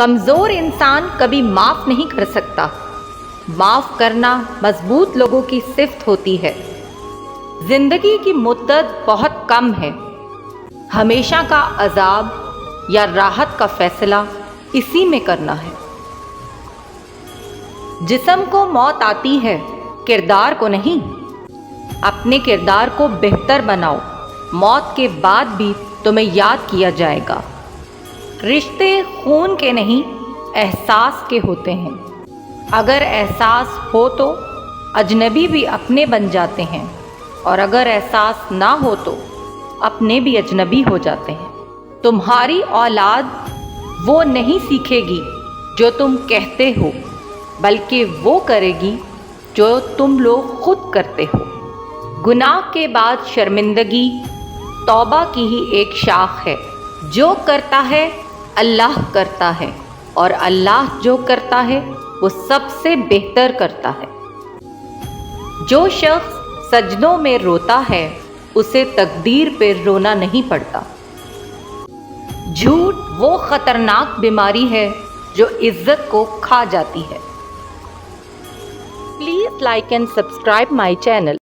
कमज़ोर इंसान कभी माफ़ नहीं कर सकता। माफ़ करना मजबूत लोगों की सिफ्त होती है। ज़िंदगी की मुद्दत बहुत कम है। हमेशा का अजाब या राहत का फैसला इसी में करना है। जिस्म को मौत आती है, किरदार को नहीं। अपने किरदार को बेहतर बनाओ, मौत के बाद भी तुम्हें याद किया जाएगा। रिश्ते खून के नहीं, एहसास के होते हैं। अगर एहसास हो तो अजनबी भी अपने बन जाते हैं, और अगर एहसास ना हो तो अपने भी अजनबी हो जाते हैं। तुम्हारी औलाद वो नहीं सीखेगी जो तुम कहते हो, बल्कि वो करेगी जो तुम लोग खुद करते हो। गुनाह के बाद शर्मिंदगी तौबा की ही एक शाख है। जो करता है अल्लाह करता है, और अल्लाह जो करता है वो सबसे बेहतर करता है। जो शख्स सजदों में रोता है उसे तकदीर पे रोना नहीं पड़ता। झूठ वो खतरनाक बीमारी है जो इज्जत को खा जाती है। Please like and subscribe my channel.